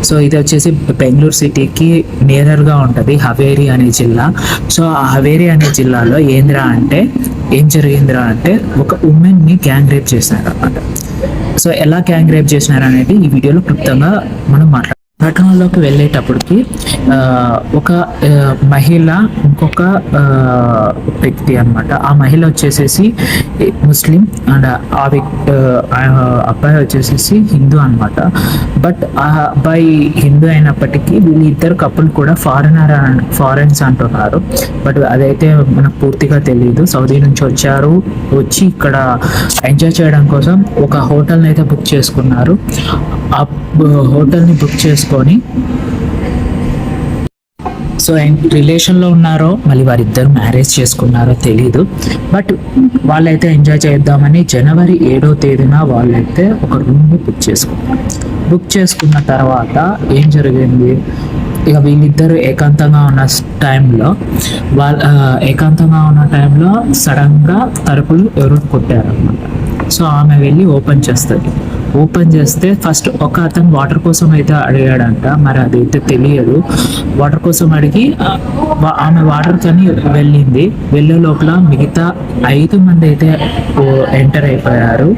So ఇది వచ్చేసి బెంగళూరు సిటీకి నియరర్గా ఉంటుంది హవేరి అనే జిల్లా. సో ఆ హవేరి అనే జిల్లాలో ఏం జరిగిందిరా అంటే ఒక ఉమెన్ని గ్యాంగ్ రేప్ చేసినారు అన్నమాట. సో ఎలా గ్యాంగ్ రేప్ చేసినారు అనేది ఈ వీడియోలో క్లుప్తంగా మనం మాట్లాడుతాం. ఘటనలోకి వెళ్ళేటప్పటికి ఒక మహిళ ఇంకొక వ్యక్తి అనమాట. ఆ మహిళ వచ్చేసేసి ముస్లిం అండ్ అబ్బాయి వచ్చేసేసి హిందూ అనమాట. బట్ ఆ అబ్బాయి హిందూ అయినప్పటికీ వీళ్ళిద్దరు కపుల్ కూడా ఫారెన్స్ అంటున్నారు. బట్ అదైతే మనకు పూర్తిగా తెలియదు. సౌదీ నుంచి వచ్చి ఇక్కడ ఎంజాయ్ చేయడం కోసం ఒక హోటల్ని అయితే బుక్ చేసుకున్నారు. ఆ హోటల్ని బుక్ చేసుకొని సో రిలేషన్లో ఉన్నారో మళ్ళీ వారిద్దరు మ్యారేజ్ చేసుకున్నారో తెలీదు. బట్ వాళ్ళైతే ఎంజాయ్ చేద్దామని జనవరి 7వ తేదీన వాళ్ళైతే ఒక రూమ్ని బుక్ చేసుకున్న తర్వాత ఏం జరిగింది, ఇక వీళ్ళిద్దరు ఏకాంతంగా ఉన్న టైంలో సడన్గా తలుపులు ఎవరు కొట్టారనమాట. సో ఆమె వెళ్ళి ఓపెన్ చేస్తే ఫస్ట్ ఒక అతను వాటర్ కోసం అయితే అడిగాడంట. మరి అదైతే తెలియదు. వాటర్ కోసం అడిగి ఆమె వాటర్ కని వెళ్ళే లోపల మిగతా 5 మంది అయితే ఎంటర్ అయిపోయారు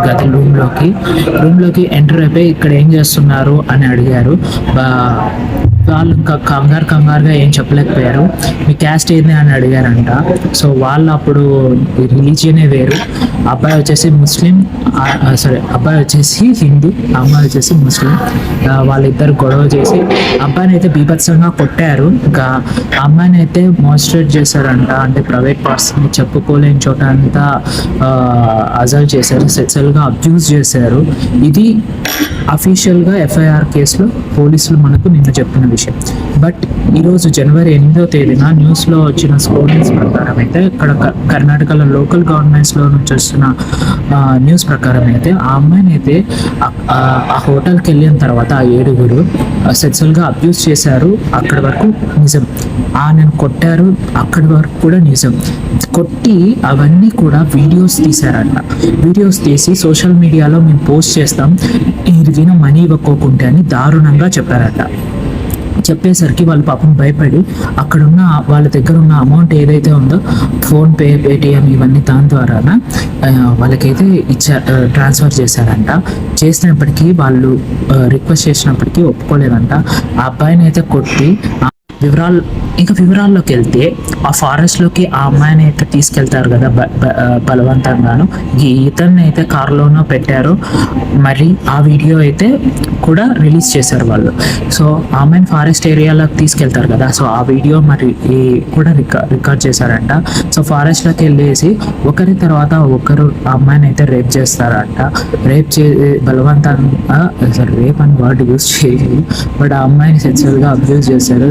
గది రూమ్లోకి ఎంటర్ అయిపోయి ఇక్కడ ఏం చేస్తున్నారు అని అడిగారు. వాళ్ళు ఇంకా కంగారుగా ఏం చెప్పలేకపోయారు. మీ క్యాస్ట్ ఏంది అని అడిగారంట. సో వాళ్ళు అప్పుడు రిలీజియనే వేరు. అబ్బాయి వచ్చేసి అబ్బాయి వచ్చేసి హిందూ, అమ్మాయి వచ్చేసి ముస్లిం. వాళ్ళిద్దరు గొడవ చేసి అబ్బాయిని అయితే బీభత్సంగా కొట్టారు. ఇంకా అమ్మాయిని అయితే మోస్ట్రేట్ చేశారంట. అంటే ప్రైవేట్ పార్ట్స్ని చెప్పుకోలేని చోట అంతా అజల్ట్ చేశారు, సెక్సువల్గా అబ్యూజ్ చేశారు. ఇది అఫీషియల్గా ఎఫ్ఐఆర్ కేసులో పోలీసులు మనకు నిన్న చెప్పిన విషయం. బట్ ఈరోజు జనవరి 8వ తేదీన న్యూస్లో వచ్చిన స్టోరీస్ ప్రకారం అయితే ఇక్కడ కర్ణాటకలో లోకల్ గవర్నమెంట్స్లో నుంచి వస్తున్న న్యూస్ ప్రకారం అయితే ఆ అమ్మాయిని అయితే ఆ హోటల్కి వెళ్ళిన తర్వాత ఆ 7గురు సెక్సువల్గా అబ్యూస్ చేశారు. అక్కడి వరకు నిజం. నేను కొట్టారు అక్కడి వరకు కూడా నిజం. కొట్టి అవన్నీ కూడా వీడియోస్ తీశారంట. వీడియోస్ తీసి సోషల్ మీడియాలో మేము పోస్ట్ చేస్తాం, ఇరిగిన మనీ ఇవ్వకోకుంటే అని దారుణంగా చెప్పారట. చెప్పేసరికి వాళ్ళు పాపం భయపడి అక్కడున్న వాళ్ళ దగ్గర ఉన్న అమౌంట్ ఏదైతే ఉందో ఫోన్పే, పేటిఎం ఇవన్నీ దాని ద్వారా వాళ్ళకైతే ట్రాన్స్ఫర్ చేశారంట. చేసినప్పటికీ వాళ్ళు రిక్వెస్ట్ చేసినప్పటికీ ఒప్పుకోలేదంట. ఆ అబ్బాయిని అయితే కొట్టి వివరాల్లోకి వెళ్తే ఆ ఫారెస్ట్లోకి ఆ అమ్మాయిని అయితే తీసుకెళ్తారు కదా బలవంతంగాను. ఇతన్ని అయితే కారులోనో పెట్టారు. మరి ఆ వీడియో అయితే కూడా రిలీజ్ చేశారు వాళ్ళు. సో ఆ అమ్మాయిని ఫారెస్ట్ ఏరియాలోకి తీసుకెళ్తారు కదా. సో ఆ వీడియో మరి కూడా రికార్డ్ చేశారంట. సో ఫారెస్ట్లోకి వెళ్ళేసి ఒకరి తర్వాత ఒకరు ఆ అమ్మాయిని అయితే రేప్ చేస్తారంట. బలవంతంగా రేప్ అని వర్డ్ యూజ్ చేయలేదు. బట్ ఆ అమ్మాయిని సెక్సువల్గా అబ్యూజ్ చేశారు.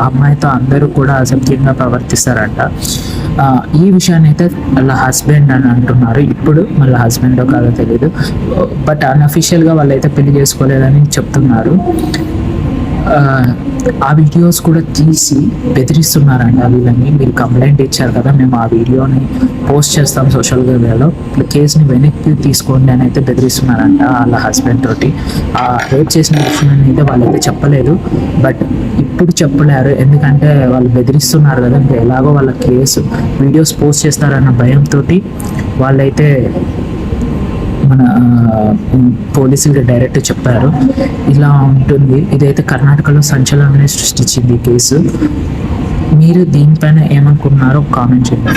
అమ్మాయితో అందరూ కూడా అసభ్యంగా ప్రవర్తిస్తారంట. ఈ విషయాన్ని అయితే వాళ్ళ హస్బెండ్ అని అంటున్నారు. ఇప్పుడు మళ్ళీ హస్బెండ్ కాదో తెలియదు. బట్ అన్అఫీషియల్గా వాళ్ళైతే పెళ్లి చేసుకోలేదని చెప్తున్నారు. ఆ వీడియోస్ కూడా తీసి బెదిరిస్తున్నారంట వీళ్ళని. మీరు కంప్లైంట్ ఇచ్చారు కదా, మేము ఆ వీడియోని పోస్ట్ చేస్తాం సోషల్ మీడియాలో, కేసుని వెనక్కి తీసుకోండి అని అయితే బెదిరిస్తున్నారంట వాళ్ళ హస్బెండ్ తోటి. ఆ రేప్ చేసిన విషయాన్ని అయితే వాళ్ళైతే చెప్పలేదు. బట్ ఇప్పుడు చెప్పలేరు, ఎందుకంటే వాళ్ళు బెదిరిస్తున్నారు కదా. ఇంకా ఎలాగో వాళ్ళ కేసు వీడియోస్ పోస్ట్ చేస్తారన్న భయంతో వాళ్ళైతే మన పోలీసులు డైరెక్ట్ చెప్పారు ఇలా ఉంటుంది. ఇదైతే కర్ణాటకలో సంచలనాన్ని సృష్టించింది ఈ కేసు. మీరు దీనిపైన ఏమనుకున్నారో కామెంట్ చేయండి.